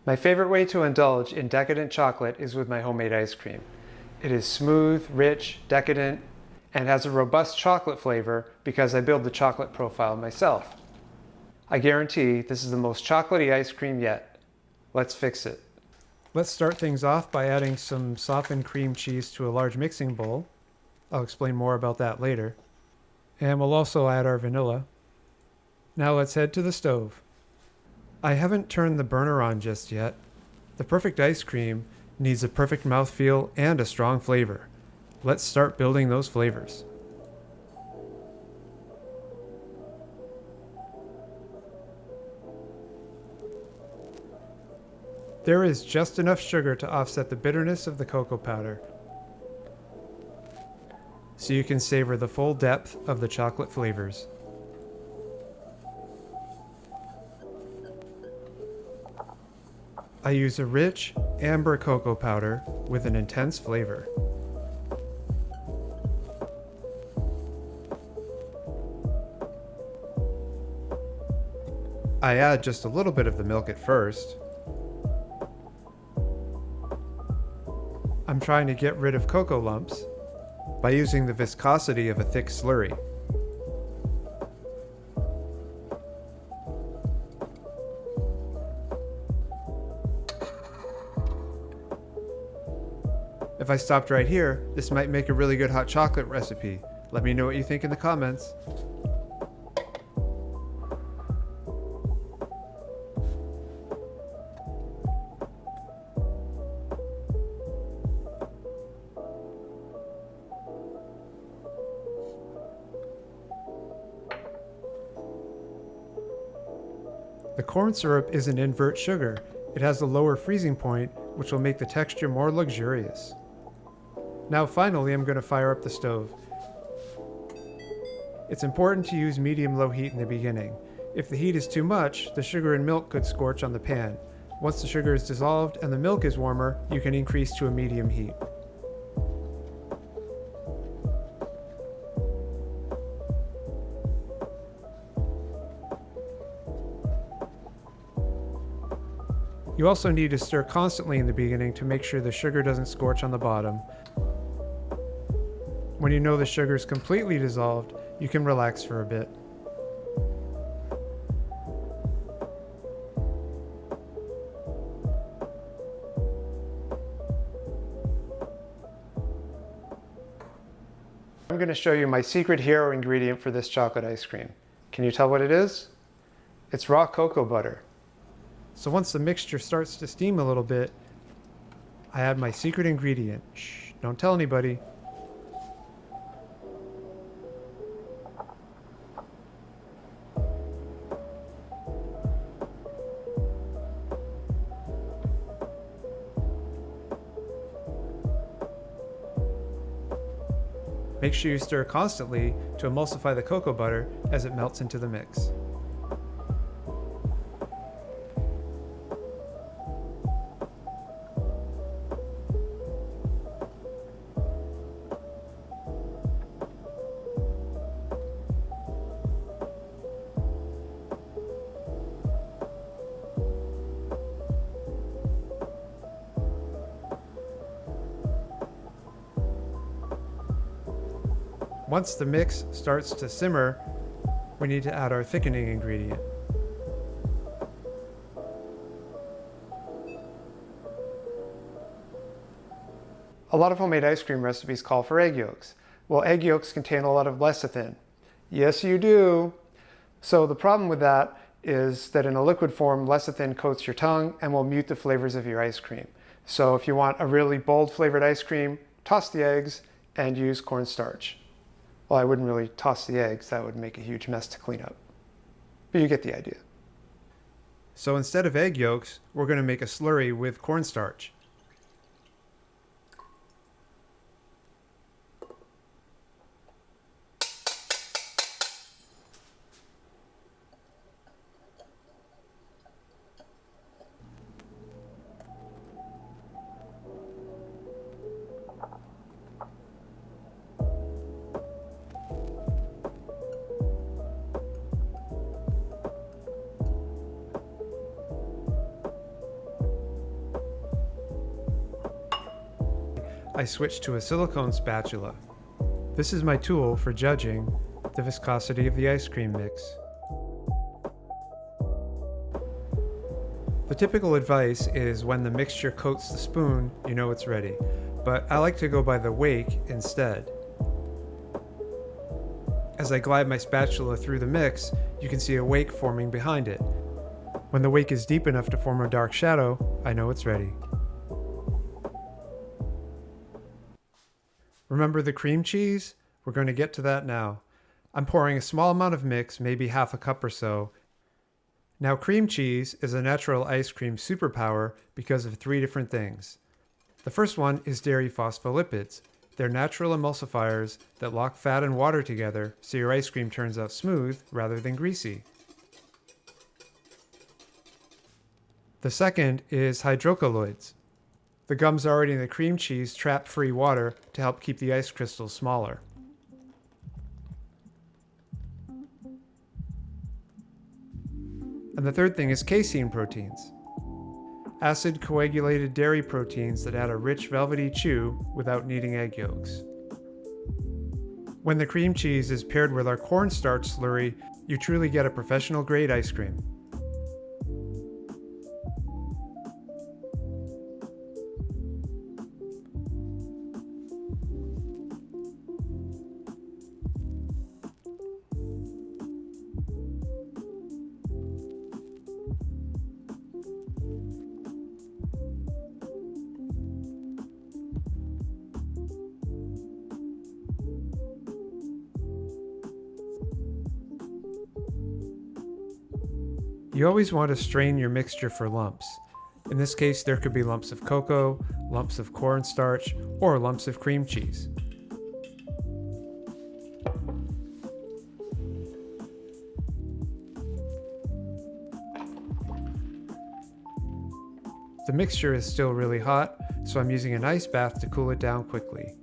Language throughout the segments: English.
My favorite way to indulge in decadent chocolate is with my homemade ice cream. It is smooth, rich, decadent, and has a robust chocolate flavor because I build the chocolate profile myself. I guarantee this is the most chocolatey ice cream yet. Let's fix it. Let's start things off by adding some softened cream cheese to a large mixing bowl. I'll explain more about that later. And we'll also add our vanilla. Now let's head to the stove. I haven't turned the burner on just yet. The perfect ice cream needs a perfect mouthfeel and a strong flavor. Let's start building those flavors. There is just enough sugar to offset the bitterness of the cocoa powder, so you can savor the full depth of the chocolate flavors. I use a rich, amber cocoa powder with an intense flavor. I add just a little bit of the milk at first. I'm trying to get rid of cocoa lumps by using the viscosity of a thick slurry. If I stopped right here, this might make a really good hot chocolate recipe. Let me know what you think in the comments. The corn syrup is an invert sugar. It has a lower freezing point, which will make the texture more luxurious. Now finally, I'm going to fire up the stove. It's important to use medium-low heat in the beginning. If the heat is too much, the sugar and milk could scorch on the pan. Once the sugar is dissolved and the milk is warmer, you can increase to a medium heat. You also need to stir constantly in the beginning to make sure the sugar doesn't scorch on the bottom. When you know the sugar is completely dissolved, you can relax for a bit. I'm going to show you my secret hero ingredient for this chocolate ice cream. Can you tell what it is? It's raw cocoa butter. So once the mixture starts to steam a little bit, I add my secret ingredient. Shh, don't tell anybody. Make sure you stir constantly to emulsify the cocoa butter as it melts into the mix. Once the mix starts to simmer, we need to add our thickening ingredient. A lot of homemade ice cream recipes call for egg yolks. Well, egg yolks contain a lot of lecithin. Yes, you do. So the problem with that is that in a liquid form, lecithin coats your tongue and will mute the flavors of your ice cream. So if you want a really bold flavored ice cream, toss the eggs and use cornstarch. Well, I wouldn't really toss the eggs. That would make a huge mess to clean up. But you get the idea. So instead of egg yolks, we're going to make a slurry with cornstarch. I switch to a silicone spatula. This is my tool for judging the viscosity of the ice cream mix. The typical advice is when the mixture coats the spoon, you know it's ready, but I like to go by the wake instead. As I glide my spatula through the mix, you can see a wake forming behind it. When the wake is deep enough to form a dark shadow, I know it's ready. Remember the cream cheese? We're going to get to that now. I'm pouring a small amount of mix, maybe half a cup or so. Now cream cheese is a natural ice cream superpower because of 3 different things. The first one is dairy phospholipids. They're natural emulsifiers that lock fat and water together so your ice cream turns out smooth rather than greasy. The second is hydrocolloids. The gums already in the cream cheese trap free water to help keep the ice crystals smaller. And the third thing is casein proteins. Acid coagulated dairy proteins that add a rich velvety chew without needing egg yolks. When the cream cheese is paired with our cornstarch slurry, you truly get a professional grade ice cream. You always want to strain your mixture for lumps. In this case, there could be lumps of cocoa, lumps of cornstarch, or lumps of cream cheese. The mixture is still really hot, so I'm using an ice bath to cool it down quickly.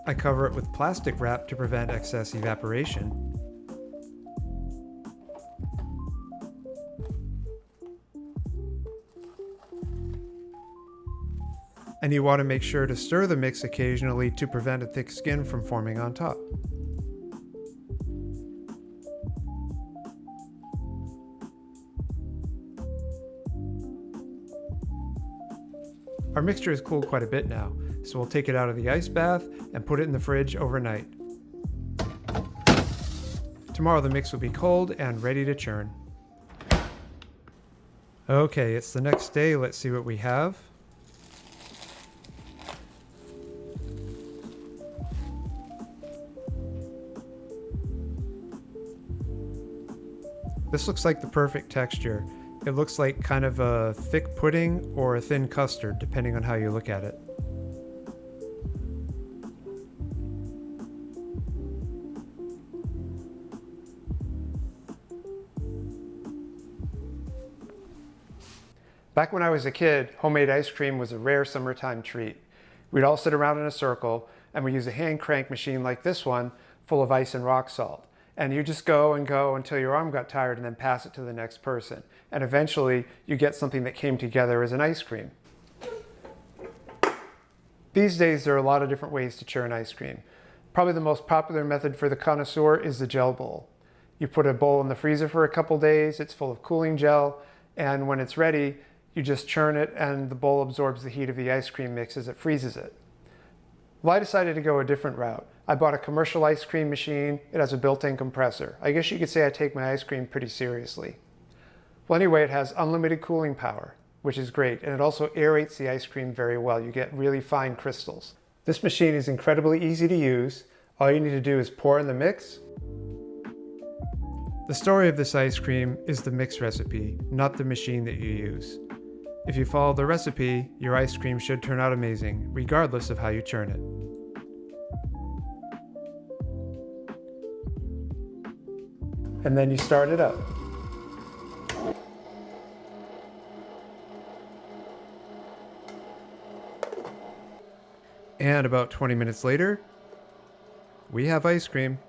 I cover it with plastic wrap to prevent excess evaporation. And you want to make sure to stir the mix occasionally to prevent a thick skin from forming on top. Our mixture is cooled quite a bit now, so we'll take it out of the ice bath and put it in the fridge overnight. Tomorrow the mix will be cold and ready to churn. Okay, it's the next day. Let's see what we have. This looks like the perfect texture. It looks like kind of a thick pudding or a thin custard, depending on how you look at it. Back when I was a kid, homemade ice cream was a rare summertime treat. We'd all sit around in a circle and we'd use a hand crank machine like this one, full of ice and rock salt. And you just go and go until your arm got tired and then pass it to the next person. And eventually you get something that came together as an ice cream. These days there are a lot of different ways to churn ice cream. Probably the most popular method for the connoisseur is the gel bowl. You put a bowl in the freezer for a couple days, it's full of cooling gel, and when it's ready, you just churn it and the bowl absorbs the heat of the ice cream mix as it freezes it. Well, I decided to go a different route. I bought a commercial ice cream machine. It has a built-in compressor. I guess you could say I take my ice cream pretty seriously. Well, anyway, it has unlimited cooling power, which is great, and it also aerates the ice cream very well. You get really fine crystals. This machine is incredibly easy to use. All you need to do is pour in the mix. The story of this ice cream is the mix recipe, not the machine that you use. If you follow the recipe, your ice cream should turn out amazing, regardless of how you churn it. And then you start it up. And about 20 minutes later, we have ice cream.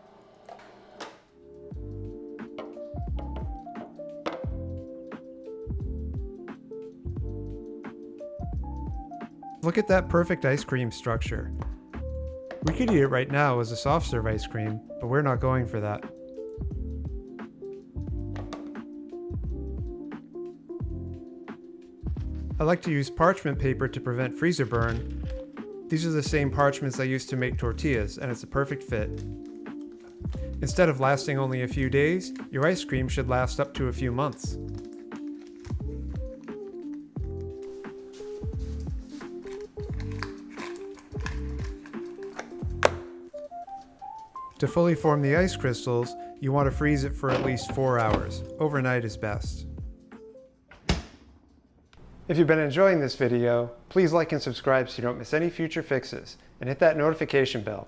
Look at that perfect ice cream structure. We could eat it right now as a soft serve ice cream, but we're not going for that. I like to use parchment paper to prevent freezer burn. These are the same parchments I used to make tortillas, and it's a perfect fit. Instead of lasting only a few days, your ice cream should last up to a few months. To fully form the ice crystals, you want to freeze it for at least 4 hours. Overnight is best. If you've been enjoying this video, please like and subscribe so you don't miss any future fixes, and hit that notification bell.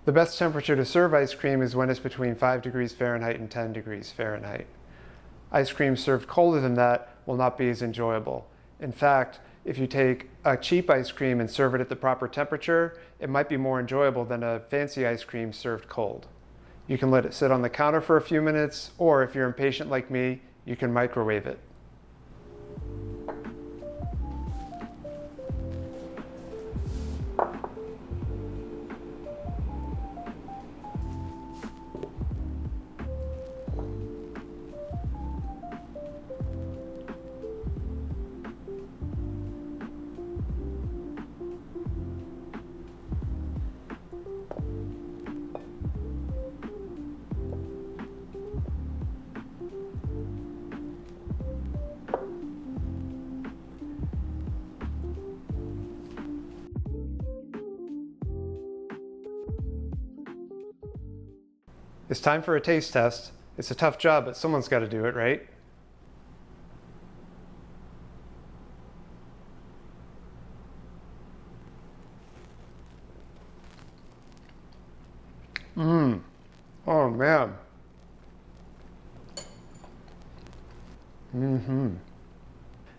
The best temperature to serve ice cream is when it's between 5 degrees Fahrenheit and 10 degrees Fahrenheit. Ice cream served colder than that will not be as enjoyable. In fact, if you take a cheap ice cream and serve it at the proper temperature, it might be more enjoyable than a fancy ice cream served cold. You can let it sit on the counter for a few minutes, or if you're impatient like me, you can microwave it. It's time for a taste test. It's a tough job, but someone's got to do it, right? Oh man.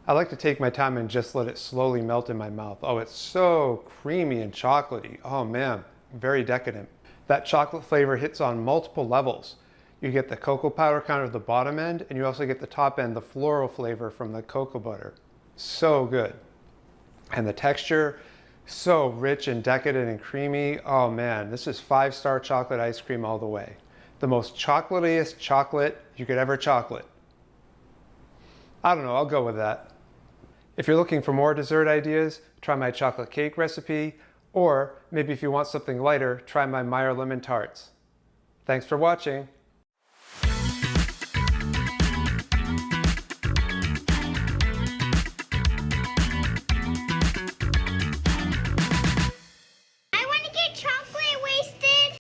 I like to take my time and just let it slowly melt in my mouth. Oh, it's so creamy and chocolatey. Oh man, very decadent. That chocolate flavor hits on multiple levels. You get the cocoa powder kind of the bottom end, and you also get the top end, the floral flavor from the cocoa butter. So good. And the texture, so rich and decadent and creamy. Oh man, this is 5-star chocolate ice cream all the way. The most chocolatiest chocolate you could ever chocolate. I don't know, I'll go with that. If you're looking for more dessert ideas, try my chocolate cake recipe, or maybe if you want something lighter, try my Meyer lemon tarts. Thanks for watching.